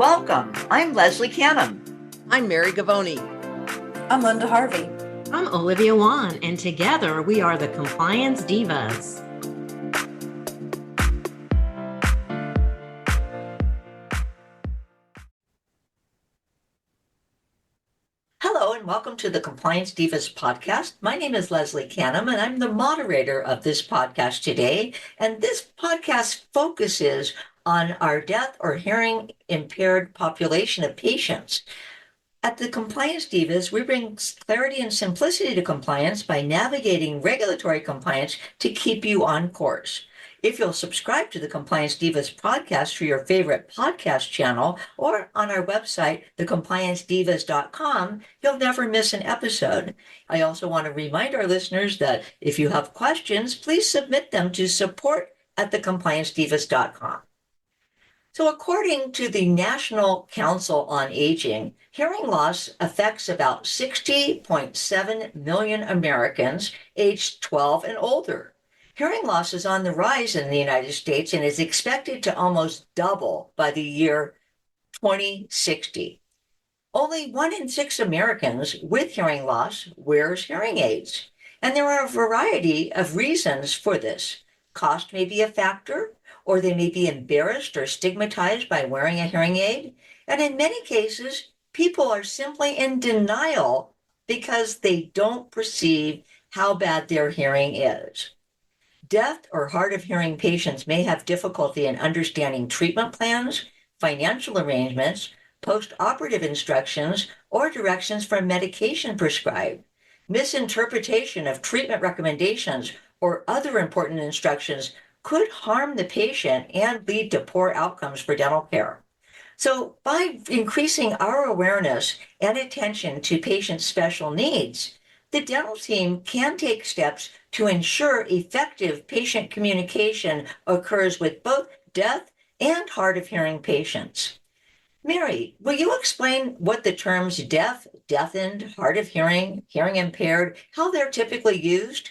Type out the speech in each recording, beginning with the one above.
Welcome. I'm Leslie Canham. I'm Mary Gavoni. I'm Linda Harvey. I'm Olivia Wan, and together we are the Compliance Divas. Hello and welcome to the Compliance Divas podcast. My name is Leslie Canham and I'm the moderator of this podcast today. And this podcast focuses on our deaf or hearing impaired population of patients. At the Compliance Divas, we bring clarity and simplicity to compliance by navigating regulatory compliance to keep you on course. If you'll subscribe to the Compliance Divas podcast through your favorite podcast channel or on our website, thecompliancedivas.com, you'll never miss an episode. I also want to remind our listeners that if you have questions, please submit them to support@thecompliancedivas.com. So according to the National Council on Aging, hearing loss affects about 60.7 million Americans aged 12 and older. Hearing loss is on the rise in the United States and is expected to almost double by the year 2060. Only 1 in 6 Americans with hearing loss wears hearing aids, and there are a variety of reasons for this. Cost may be a factor, or they may be embarrassed or stigmatized by wearing a hearing aid. And in many cases, people are simply in denial because they don't perceive how bad their hearing is. Deaf or hard of hearing patients may have difficulty in understanding treatment plans, financial arrangements, post-operative instructions, or directions for medication prescribed. Misinterpretation of treatment recommendations or other important instructions could harm the patient and lead to poor outcomes for dental care. So by increasing our awareness and attention to patients' special needs, the dental team can take steps to ensure effective patient communication occurs with both deaf and hard of hearing patients. Mary, will you explain what the terms deaf, deafened, hard of hearing, hearing impaired, how they're typically used?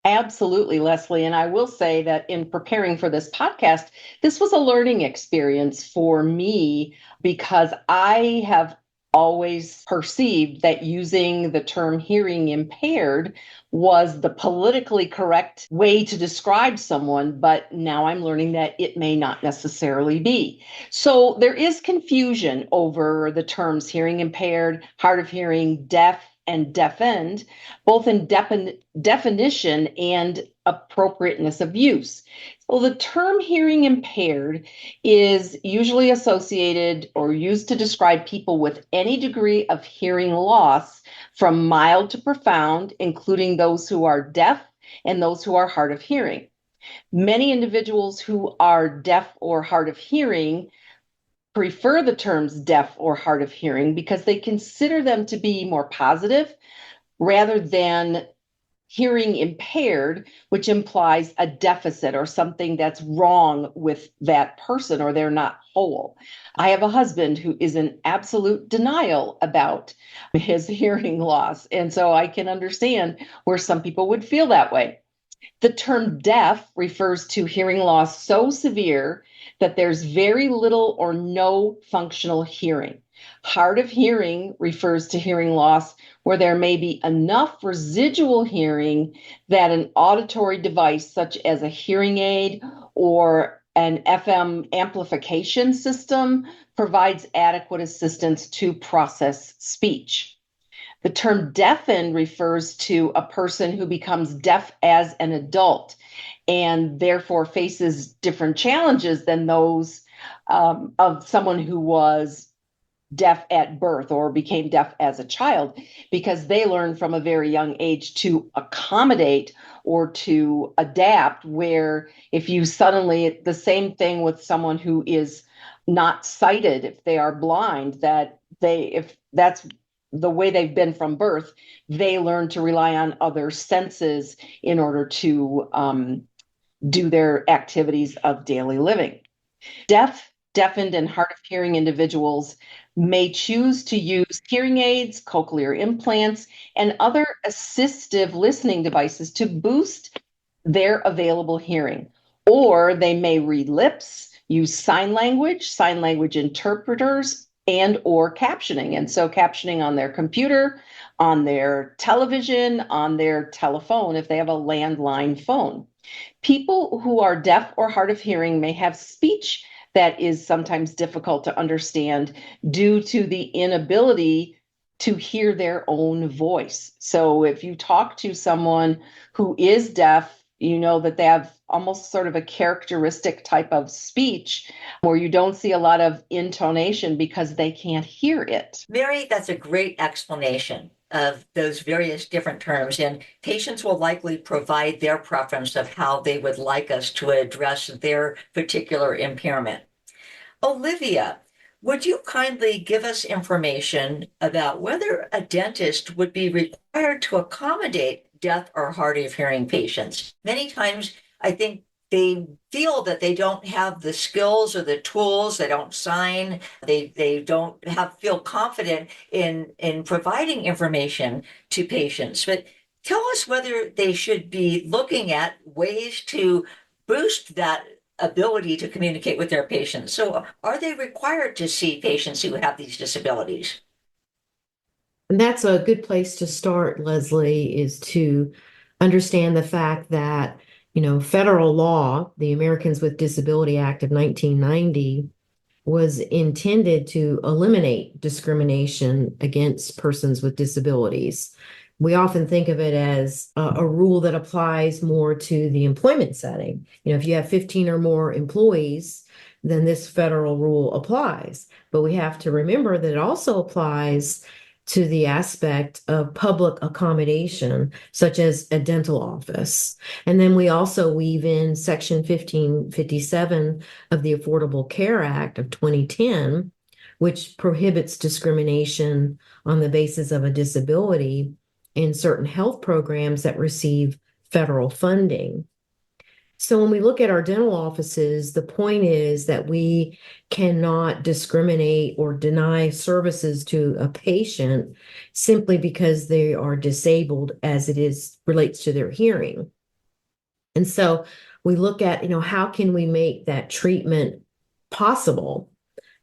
Absolutely, Leslie. And I will say that in preparing for this podcast, this was a learning experience for me because I have always perceived that using the term hearing impaired was the politically correct way to describe someone, but now I'm learning that it may not necessarily be. So there is confusion over the terms hearing impaired, hard of hearing, deaf, and deafened, both in definition and appropriateness of use. So the term hearing impaired is usually associated or used to describe people with any degree of hearing loss from mild to profound, including those who are deaf and those who are hard of hearing. Many individuals who are deaf or hard of hearing prefer the terms deaf or hard of hearing because they consider them to be more positive rather than hearing impaired, which implies a deficit or something that's wrong with that person or they're not whole. I have a husband who is in absolute denial about his hearing loss, and so I can understand where some people would feel that way. The term deaf refers to hearing loss so severe that there's very little or no functional hearing. Hard of hearing refers to hearing loss where there may be enough residual hearing that an auditory device such as a hearing aid or an FM amplification system provides adequate assistance to process speech. The term deafened refers to a person who becomes deaf as an adult and therefore faces different challenges than those of someone who was deaf at birth or became deaf as a child, because they learn from a very young age to accommodate or to adapt, where if you suddenly, the same thing with someone who is not sighted, if they are blind, if that's the way they've been from birth, they learn to rely on other senses in order to do their activities of daily living. Deaf, deafened, and hard of hearing individuals may choose to use hearing aids, cochlear implants, and other assistive listening devices to boost their available hearing. Or they may read lips, use sign language interpreters, and or captioning. And so captioning on their computer, on their television, on their telephone, if they have a landline phone. People who are deaf or hard of hearing may have speech that is sometimes difficult to understand due to the inability to hear their own voice. So if you talk to someone who is deaf, you know that they have almost sort of a characteristic type of speech where you don't see a lot of intonation because they can't hear it. Mary, that's a great explanation of those various different terms, and patients will likely provide their preference of how they would like us to address their particular impairment. Olivia, would you kindly give us information about whether a dentist would be required to accommodate deaf or hard of hearing patients? Many times, I think they feel that they don't have the skills or the tools, they don't sign, they don't feel confident in providing information to patients. But tell us whether they should be looking at ways to boost that ability to communicate with their patients. So are they required to see patients who have these disabilities? And that's a good place to start, Leslie, is to understand the fact that, federal law, the Americans with Disability Act of 1990, was intended to eliminate discrimination against persons with disabilities. We often think of it as a rule that applies more to the employment setting. If you have 15 or more employees, then this federal rule applies. But we have to remember that it also applies to the aspect of public accommodation, such as a dental office. And then we also weave in Section 1557 of the Affordable Care Act of 2010, which prohibits discrimination on the basis of a disability in certain health programs that receive federal funding. So when we look at our dental offices, the point is that we cannot discriminate or deny services to a patient simply because they are disabled as it is relates to their hearing. And so we look at, how can we make that treatment possible?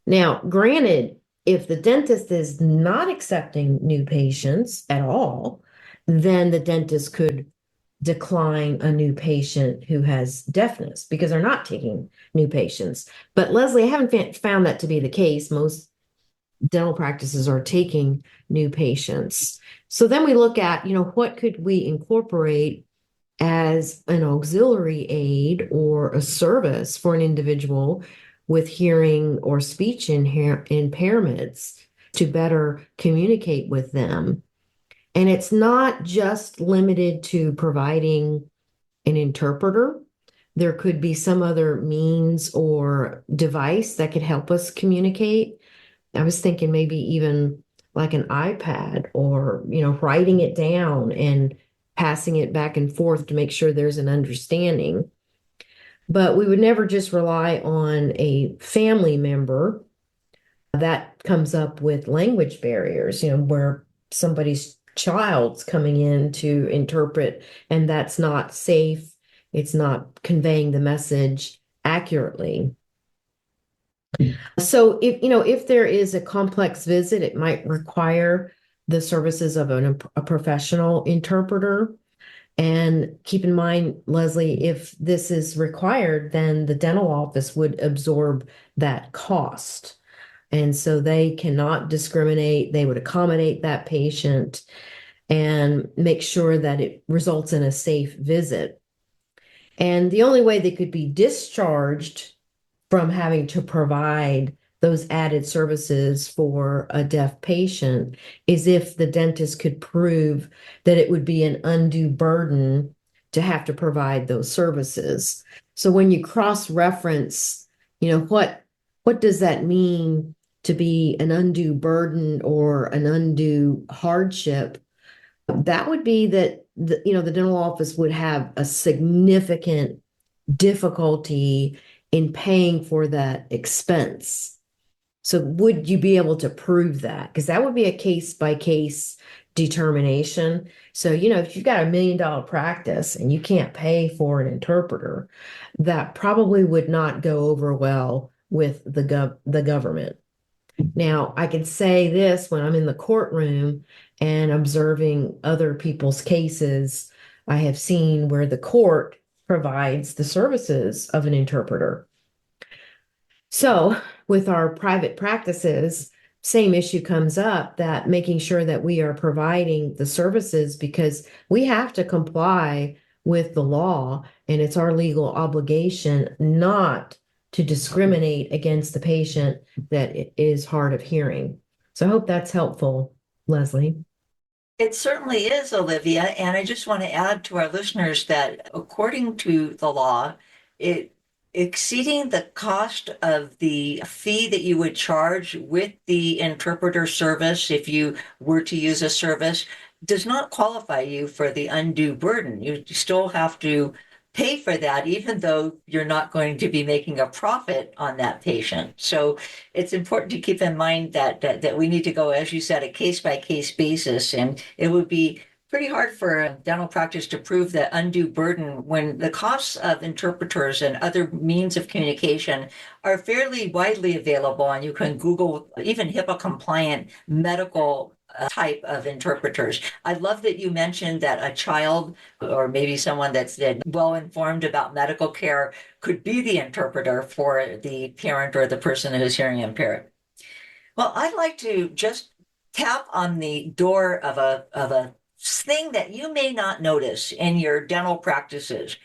Now, granted, if the dentist is not accepting new patients at all, then the dentist could decline a new patient who has deafness because they're not taking new patients. But Leslie, I haven't found that to be the case. Most dental practices are taking new patients. So then we look at, what could we incorporate as an auxiliary aid or a service for an individual with hearing or speech impairments to better communicate with them. And it's not just limited to providing an interpreter. There could be some other means or device that could help us communicate. I was thinking maybe even like an iPad or, writing it down and passing it back and forth to make sure there's an understanding. But we would never just rely on a family member. That comes up with language barriers, where somebody's child's coming in to interpret, and that's not safe. It's not conveying the message accurately. So if there is a complex visit, it might require the services of a professional interpreter. And keep in mind, Leslie, if this is required, then the dental office would absorb that cost. And so they cannot discriminate. They would accommodate that patient and make sure that it results in a safe visit. And the only way they could be discharged from having to provide those added services for a deaf patient is if the dentist could prove that it would be an undue burden to have to provide those services. So when you cross-reference, what does that mean to be an undue burden or an undue hardship? That would be that the dental office would have a significant difficulty in paying for that expense. So would you be able to prove that? Because that would be a case by case determination. So, if you've got $1 million practice and you can't pay for an interpreter, that probably would not go over well with the government. Now, I can say this when I'm in the courtroom and observing other people's cases, I have seen where the court provides the services of an interpreter. So, with our private practices, same issue comes up, that making sure that we are providing the services, because we have to comply with the law, and it's our legal obligation not to discriminate against the patient that is hard of hearing. So I hope that's helpful, Leslie. It certainly is, Olivia. And I just want to add to our listeners that according to the law, it exceeding the cost of the fee that you would charge with the interpreter service, if you were to use a service, does not qualify you for the undue burden. You still have to pay for that, even though you're not going to be making a profit on that patient. So it's important to keep in mind that we need to go, as you said, a case by case basis, and it would be pretty hard for a dental practice to prove that undue burden when the costs of interpreters and other means of communication are fairly widely available, and you can Google even HIPAA compliant medical type of interpreters. I love that you mentioned that a child or maybe someone that's well informed about medical care could be the interpreter for the parent or the person who's hearing impaired. Well, I'd like to just tap on the door of a thing that you may not notice in your dental practices.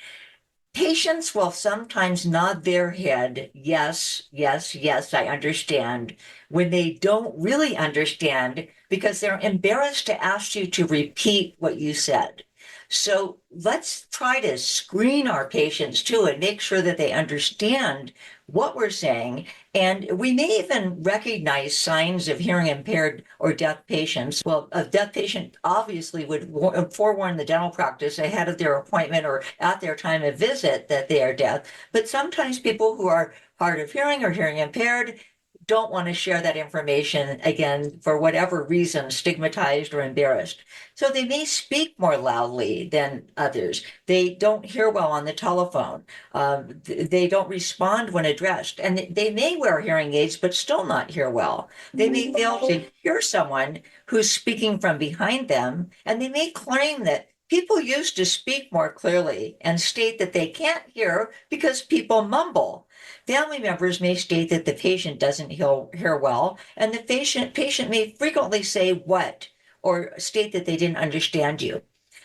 Patients will sometimes nod their head, yes, yes, yes, I understand, when they don't really understand because they're embarrassed to ask you to repeat what you said. So let's try to screen our patients too and make sure that they understand what we're saying. And we may even recognize signs of hearing impaired or deaf patients. Well, a deaf patient obviously would forewarn the dental practice ahead of their appointment or at their time of visit that they are deaf. But sometimes people who are hard of hearing or hearing impaired don't want to share that information, again, for whatever reason, stigmatized or embarrassed. So they may speak more loudly than others. They don't hear well on the telephone. They don't respond when addressed. And they may wear hearing aids, but still not hear well. They may fail to hear someone who's speaking from behind them, and they may claim that people used to speak more clearly and state that they can't hear because people mumble. Family members may state that the patient doesn't hear well, and the patient may frequently say what or state that they didn't understand you.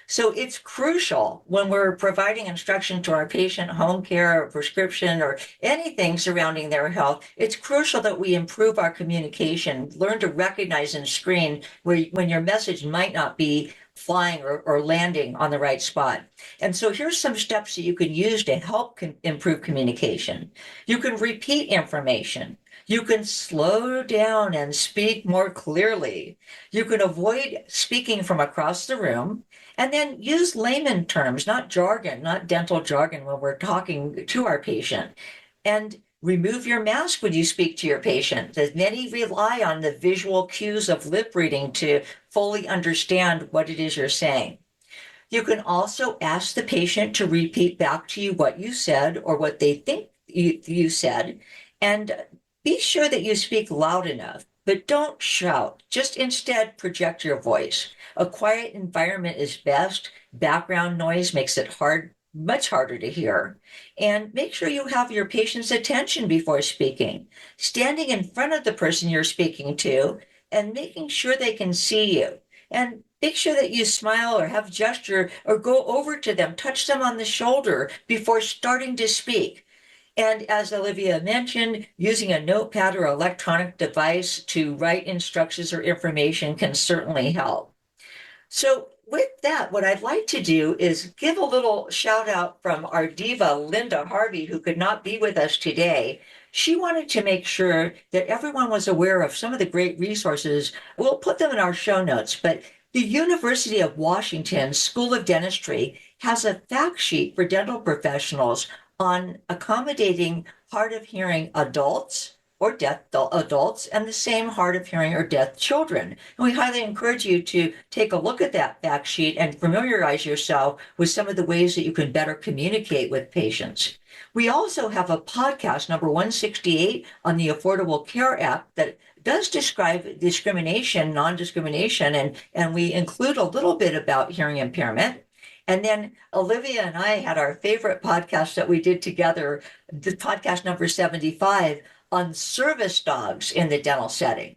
So it's crucial when we're providing instruction to our patient, home care, or prescription, or anything surrounding their health. It's crucial that we improve our communication, learn to recognize and screen when your message might not be flying or landing on the right spot. And so here's some steps that you can use to help improve communication. You can repeat information. You can slow down and speak more clearly. You can avoid speaking from across the room, and then use layman terms, not jargon, not dental jargon when we're talking to our patient. And remove your mask when you speak to your patient, as many rely on the visual cues of lip reading to fully understand what it is you're saying. You can also ask the patient to repeat back to you what you said or what they think you said, and be sure that you speak loud enough, but don't shout. Just instead project your voice. A quiet environment is best. Background noise makes it much harder to hear. And make sure you have your patient's attention before speaking. Standing in front of the person you're speaking to and making sure they can see you. And make sure that you smile or have gesture or go over to them, touch them on the shoulder before starting to speak. And as Olivia mentioned, using a notepad or electronic device to write instructions or information can certainly help. So with that, what I'd like to do is give a little shout out from our diva, Linda Harvey, who could not be with us today. She wanted to make sure that everyone was aware of some of the great resources. We'll put them in our show notes, but the University of Washington School of Dentistry has a fact sheet for dental professionals on accommodating hard of hearing adults, or deaf adults and the same hard of hearing or deaf children. And we highly encourage you to take a look at that fact sheet and familiarize yourself with some of the ways that you can better communicate with patients. We also have a podcast, number 168, on the Affordable Care Act that does describe discrimination, non-discrimination, and we include a little bit about hearing impairment. And then Olivia and I had our favorite podcast that we did together, the podcast number 75 on service dogs in the dental setting.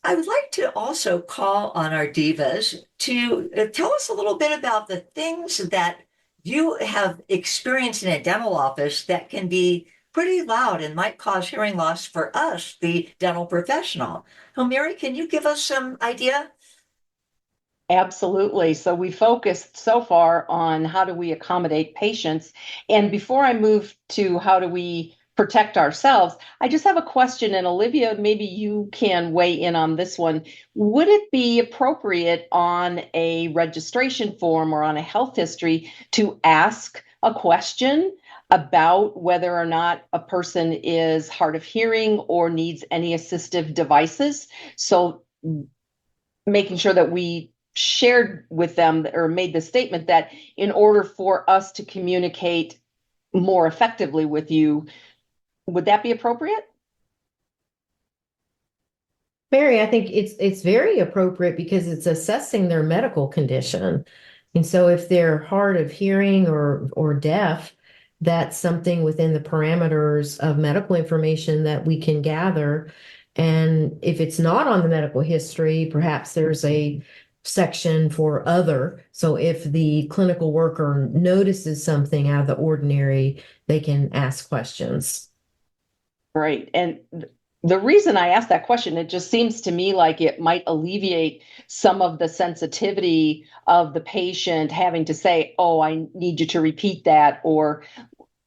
I would like to also call on our divas to tell us a little bit about the things that you have experienced in a dental office that can be pretty loud and might cause hearing loss for us, the dental professional. So, Mary, can you give us some idea? Absolutely. So we focused so far on how do we accommodate patients. And before I move to how do we protect ourselves, I just have a question. And Olivia, maybe you can weigh in on this one. Would it be appropriate on a registration form or on a health history to ask a question about whether or not a person is hard of hearing or needs any assistive devices? So making sure that we shared with them or made the statement that in order for us to communicate more effectively with you, would that be appropriate? Mary, I think it's very appropriate because it's assessing their medical condition. And so if they're hard of hearing or deaf, that's something within the parameters of medical information that we can gather. And if it's not on the medical history, perhaps there's a section for other. So if the clinical worker notices something out of the ordinary, they can ask questions. Right. And the reason I asked that question, it just seems to me like it might alleviate some of the sensitivity of the patient having to say, oh, I need you to repeat that, or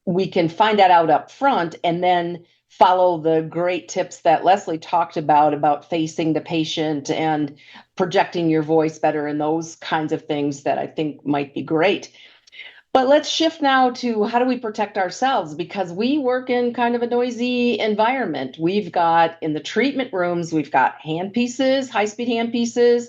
we can find that out up front and then follow the great tips that Leslie talked about facing the patient and projecting your voice better and those kinds of things that I think might be great. But let's shift now to how do we protect ourselves, because we work in kind of a noisy environment. We've got in the treatment rooms, we've got handpieces, high-speed handpieces.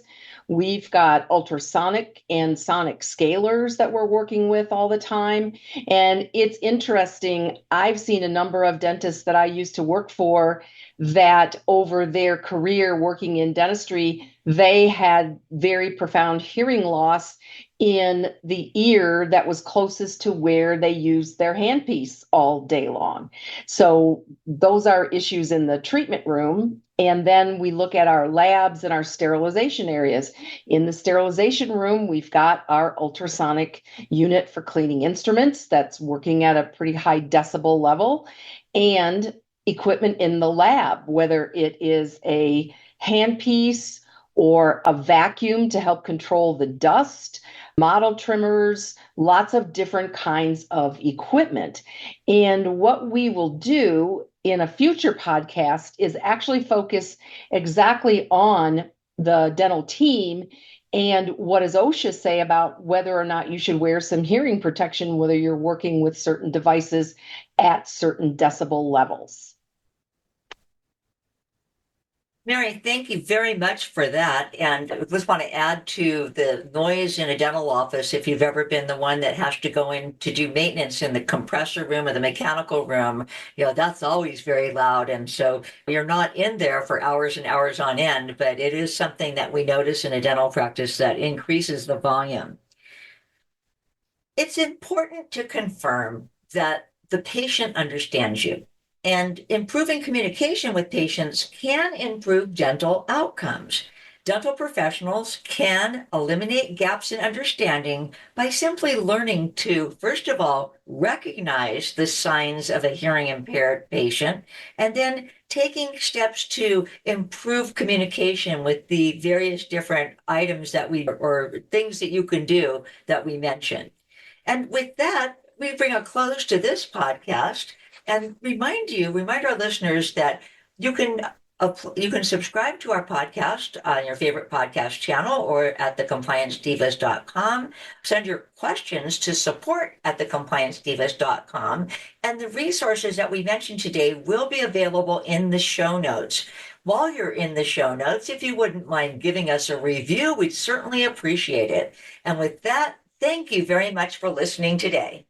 We've got ultrasonic and sonic scalers that we're working with all the time. And it's interesting. I've seen a number of dentists that I used to work for that over their career working in dentistry, they had very profound hearing loss in the ear that was closest to where they used their handpiece all day long. So those are issues in the treatment room. And then we look at our labs and our sterilization areas. In the sterilization room, we've got our ultrasonic unit for cleaning instruments that's working at a pretty high decibel level, and equipment in the lab, whether it is a handpiece or a vacuum to help control the dust, model trimmers, lots of different kinds of equipment. And what we will do in a future podcast is actually focus exactly on the dental team and what does OSHA say about whether or not you should wear some hearing protection, whether you're working with certain devices at certain decibel levels. Mary, thank you very much for that. And I just want to add to the noise in a dental office. If you've ever been the one that has to go in to do maintenance in the compressor room or the mechanical room, that's always very loud. And so you're not in there for hours and hours on end, but it is something that we notice in a dental practice that increases the volume. It's important to confirm that the patient understands you. And improving communication with patients can improve dental outcomes. Dental professionals can eliminate gaps in understanding by simply learning to, first of all, recognize the signs of a hearing impaired patient, and then taking steps to improve communication with the various different items or things that you can do that we mentioned. And with that, we bring a close to this podcast and remind our listeners that you can You can subscribe to our podcast on your favorite podcast channel or at thecompliancedivas.com. Send your questions to support@thecompliancedivas.com. And the resources that we mentioned today will be available in the show notes. While you're in the show notes, if you wouldn't mind giving us a review, we'd certainly appreciate it. And with that, thank you very much for listening today.